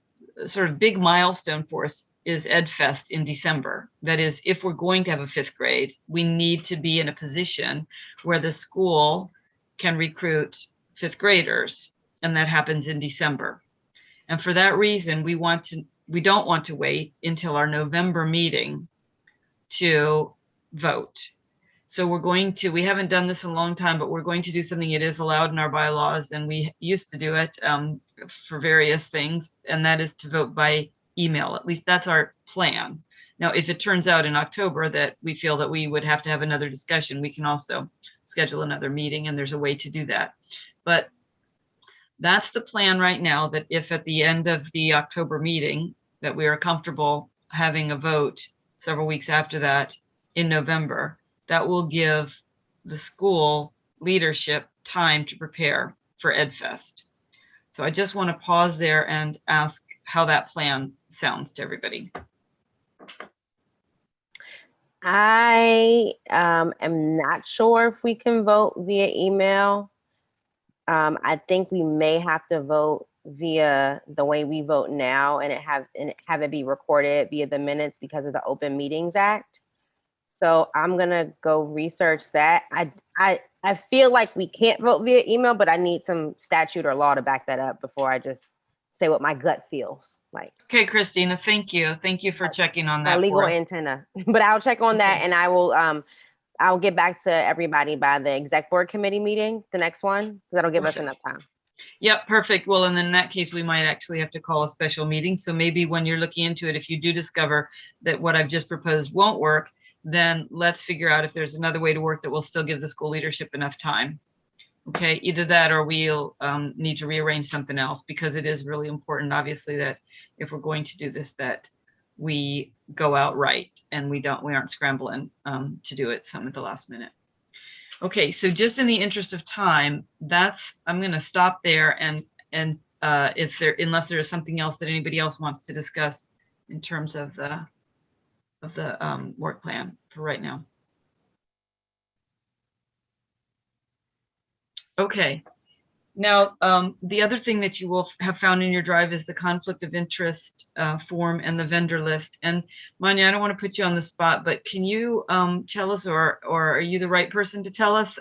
sort of big milestone for us is EdFest in December. That is, if we're going to have a 5th grade, we need to be in a position where the school can recruit 5th graders, and that happens in December. And for that reason, we don't want to wait until our November meeting to vote. So we haven't done this in a long time, but we're going to do something that is allowed in our bylaws, and we used to do it for various things, and that is to vote by email. At least that's our plan. Now, if it turns out in October that we feel that we would have to have another discussion, we can also schedule another meeting, and there's a way to do that. But that's the plan right now, that if at the end of the October meeting that we are comfortable having a vote several weeks after that in November, that will give the school leadership time to prepare for EdFest. So I just want to pause there and ask how that plan sounds to everybody. I am not sure if we can vote via email. I think we may have to vote via the way we vote now, and have it be recorded via the minutes because of the Open Meetings Act. So I'm gonna go research that. I feel like we can't vote via email, but I need some statute or law to back that up before I just say what my gut feels like. Okay, Christina, thank you. Thank you for checking on that. My legal antenna, but I'll check on that, Okay. and I'll get back to everybody by the exec board committee meeting, the next one, because that'll give us enough time. Yep, perfect. Well, and in that case, we might actually have to call a special meeting. So maybe when you're looking into it, if you do discover that what I've just proposed won't work, then let's figure out if there's another way to work that will still give the school leadership enough time. Okay, either that or we'll need to rearrange something else, because it is really important, obviously, that if we're going to do this, that we go out right and we aren't scrambling to do it some at the last minute. Okay, so just in the interest of time, I'm going to stop there, and unless there is something else that anybody else wants to discuss in terms of the work plan for right now. Okay. Now, the other thing that you will have found in your drive is the conflict of interest form and the vendor list. And Manya, I don't want to put you on the spot, but can you tell us, or are you the right person to tell us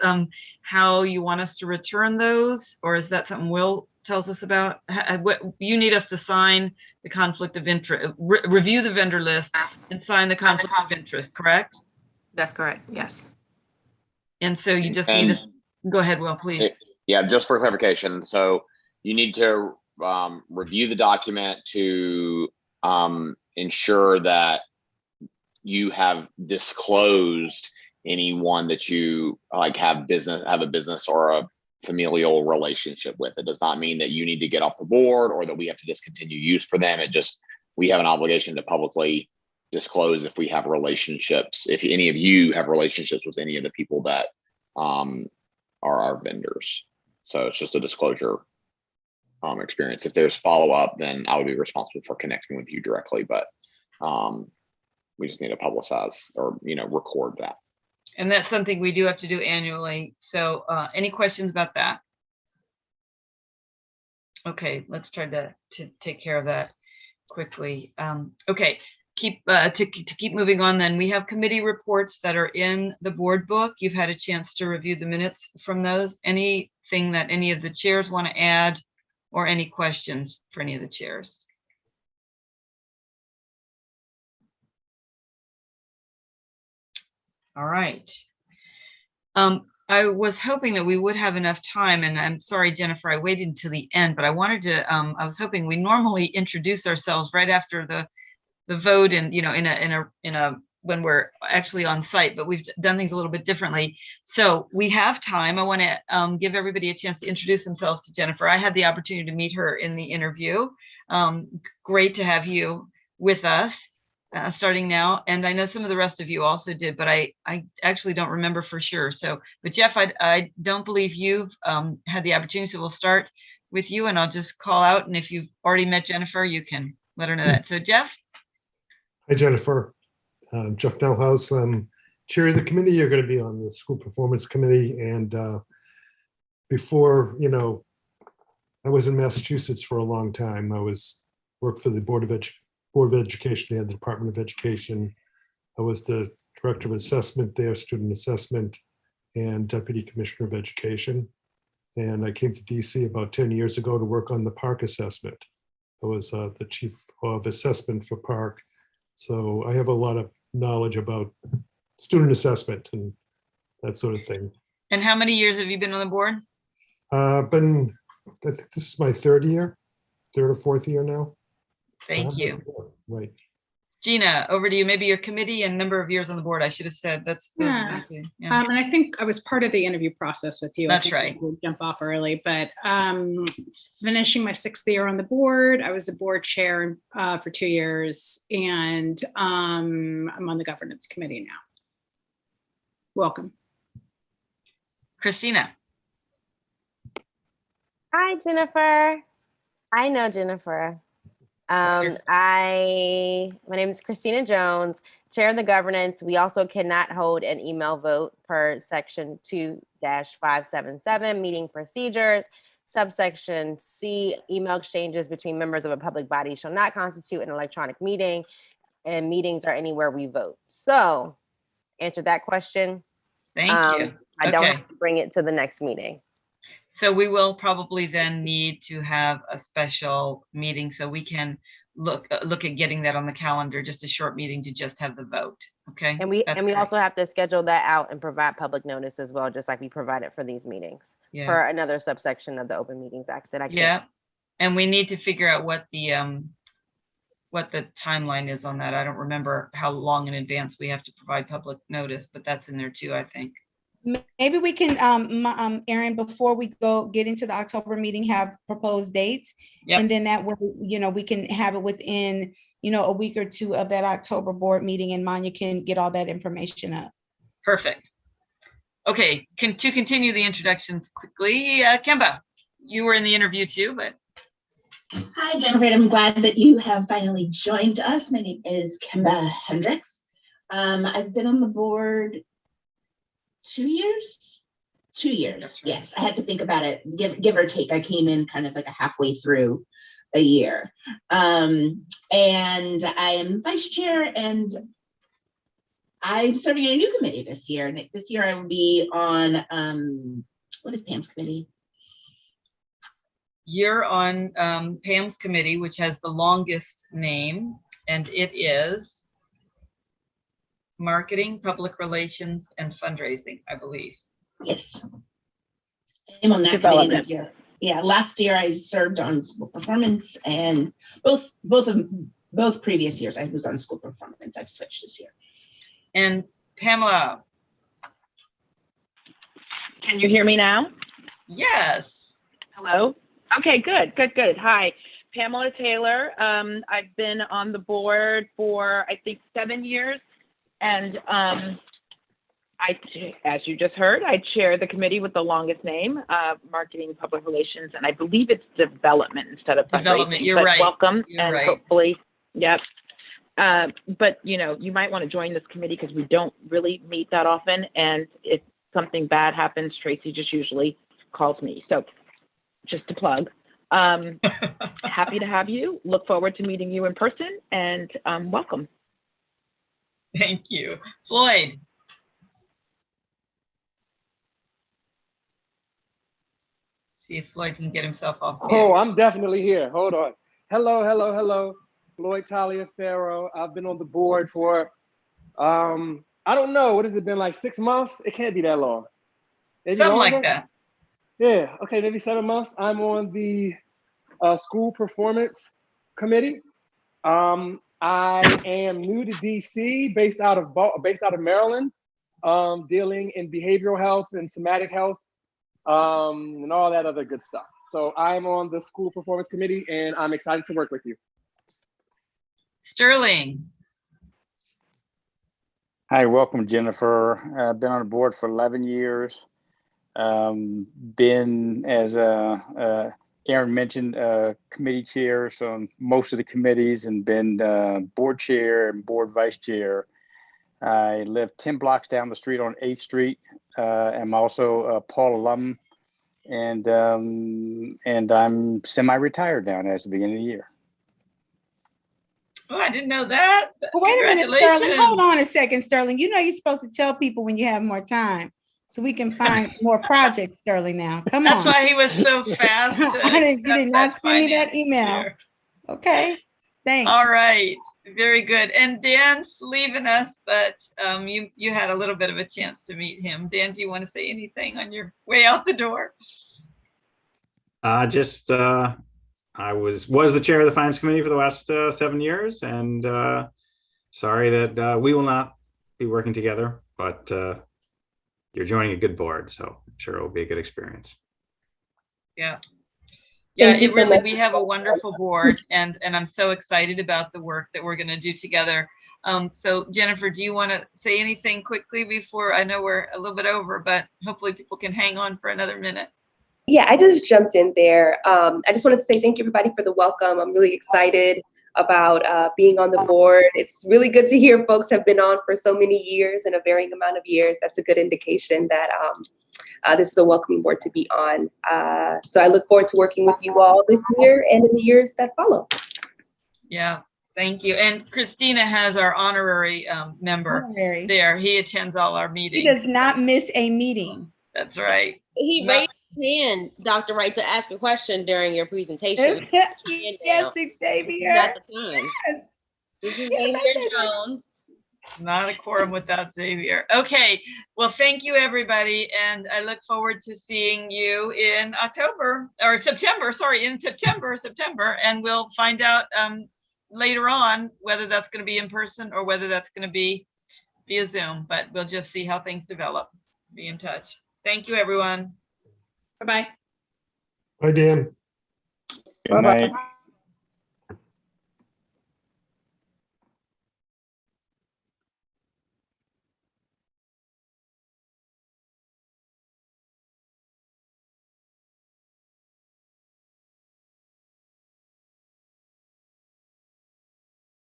how you want us to return those? Or is that something Will tells us about? What you need us to sign the conflict of interest, review the vendor list and sign the conflict of interest, correct? That's correct. Yes. And so you just need us, go ahead, Will, please. Yeah, just for clarification. So you need to review the document to ensure that you have disclosed anyone that you have a business or a familial relationship with. It does not mean that you need to get off the board or that we have to discontinue use for them. We have an obligation to publicly disclose if we have relationships, if any of you have relationships with any of the people that are our vendors. So it's just a disclosure experience. If there's follow-up, then I would be responsible for connecting with you directly, but we just need to publicize or record that. And that's something we do have to do annually. So any questions about that? Okay, let's try to take care of that quickly. Okay, to keep moving on, then we have committee reports that are in the board book. You've had a chance to review the minutes from those. Anything that any of the chairs want to add, or any questions for any of the chairs? All right. I was hoping that we would have enough time, and I'm sorry, Jennifer, I waited until the end, but I wanted to, I was hoping we normally introduce ourselves right after the vote and, you know, when we're actually on site, but we've done things a little bit differently. So we have time. I want to give everybody a chance to introduce themselves to Jennifer. I had the opportunity to meet her in the interview. Great to have you with us. Starting now, and I know some of the rest of you also did, but I actually don't remember for sure. So, but Jeff, I don't believe you've had the opportunity, so we'll start with you, and I'll just call out, and if you've already met Jennifer, you can let her know that. So, Jeff. Hi, Jennifer. Jeff Nelhouse. I'm chair of the committee. You're going to be on the school performance committee, and before, you know, I was in Massachusetts for a long time. Worked for the Board of Education and the Department of Education. I was the Director of Assessment there, Student Assessment, and Deputy Commissioner of Education. And I came to DC about 10 years ago to work on the park assessment. I was the Chief of Assessment for park. So I have a lot of knowledge about student assessment and that sort of thing. And how many years have you been on the board? I think this is my third or fourth year now. Thank you. Right. Gina, over to you. Maybe your committee and number of years on the board. I should have said that's. Yeah. Yeah. And I think I was part of the interview process with you. That's right. We'll jump off early, but finishing my 6th year on the board, I was the board chair for 2 years, and I'm on the governance committee now. Welcome. Christina. Hi, Jennifer. I know Jennifer. My name is Christina Jones, chair of the governance. We also cannot hold an email vote per section 2-577 meeting procedures. Subsection C, email exchanges between members of a public body shall not constitute an electronic meeting, and meetings are anywhere we vote. So answer that question. Thank you. I don't have to bring it to the next meeting. So we will probably then need to have a special meeting so we can look at getting that on the calendar, just a short meeting to just have the vote. Okay. And we also have to schedule that out and provide public notice as well, just like we provided for these meetings. Yeah. For another subsection of the Open Meetings Act that I can't. Yeah. And we need to figure out what the timeline is on that. I don't remember how long in advance we have to provide public notice, but that's in there too, I think. Maybe we can, Erin, before we get into the October meeting, have proposed dates. Yep. And then that way, you know, we can have it within, you know, a week or two of that October board meeting, and Manya can get all that information up. Perfect. Okay, to continue the introductions quickly, Kemba, you were in the interview too, but. Hi, Jennifer. I'm glad that you have finally joined us. My name is Kemba Hendricks. I've been on the board 2 years? 2 years, right. Yes. I had to think about it, give or take. I came in kind of like a halfway through a year. And I am vice chair, and I'm serving in a new committee this year. And this year I will be on, what is Pam's committee? You're on Pam's committee, which has the longest name, and it is Marketing, Public Relations, and Fundraising, I believe. Yes. I'm on that committee that year. Yeah, last year I served on school performance, and both previous years I was on school performance. I've switched this year. And Pamela. Can you hear me now? Yes. Hello? Okay, good. Hi, Pamela Taylor. I've been on the board for, I think, 7 years. And as you just heard, I chair the committee with the longest name, Marketing, Public Relations, and I believe it's Development instead of Development. Fundraising. You're but right. Welcome, You're and right. hopefully, yep. But you know, you might want to join this committee because we don't really meet that often, and if something bad happens, Tracy just usually calls me. So, just to plug. Happy to have you. Look forward to meeting you in person, and welcome. Thank you. Floyd. See if Floyd can get himself off. Oh, I'm definitely here. Hold on. Hello. Floyd Taliaferro. I've been on the board for, I don't know. What has it been, like 6 months? It can't be that long. Maybe Something longer? like that. Yeah, okay, maybe 7 months. I'm on the school performance committee. I am new to DC, based out of Maryland, dealing in behavioral health and somatic health, and all that other good stuff. So I'm on the school performance committee, and I'm excited to work with you. Sterling. Hi, welcome, Jennifer. I've been on the board for 11 years. Been, as Aaron mentioned, committee chairs on most of the committees, and been board chair and board vice chair. I live 10 blocks down the street on 8th Street. I'm also a Paul alum, and I'm semi-retired now as the beginning of the year. Oh, I didn't know that. Well, wait a minute, Sterling. Hold on a second, Sterling. You know you're supposed to tell people when you have more time, so we can find more projects, Sterling. Now, come on. That's why he was so fast. You did not send me that email. Chair. Okay, thanks. All right, very good. And Dan's leaving us, but you had a little bit of a chance to meet him. Dan, do you want to say anything on your way out the door? I was the chair of the finance committee for the last 7 years, and sorry that we will not be working together, but you're joining a good board, so I'm sure it will be a good experience. Yeah. Yeah, it really, we have a wonderful board, and I'm so excited about the work that we're going to do together. So Jennifer, do you want to say anything quickly before, I know we're a little bit over, but hopefully people can hang on for another minute. Yeah, I just jumped in there. I just wanted to say thank you, everybody, for the welcome. I'm really excited about being on the board. It's really good to hear folks have been on for so many years and a varying amount of years. That's a good indication that this is a welcoming board to be on. So I look forward to working with you all this year and in the years that follow. Yeah, thank you. And Christina has our honorary member there. He attends all our meetings. He does not miss a meeting. That's right. He raised his hand, Dr. Wright, to ask a question during your presentation. Yes, Xavier. Not the time. Yes. Xavier Jones. Not a quorum without Xavier. Okay, well, thank you, everybody. And I look forward to seeing you in October or September, sorry, in September. And we'll find out later on whether that's going to be in person or whether that's going to be via Zoom, but we'll just see how things develop. Be in touch. Thank you, everyone. Bye-bye. Bye, Dan. Good night.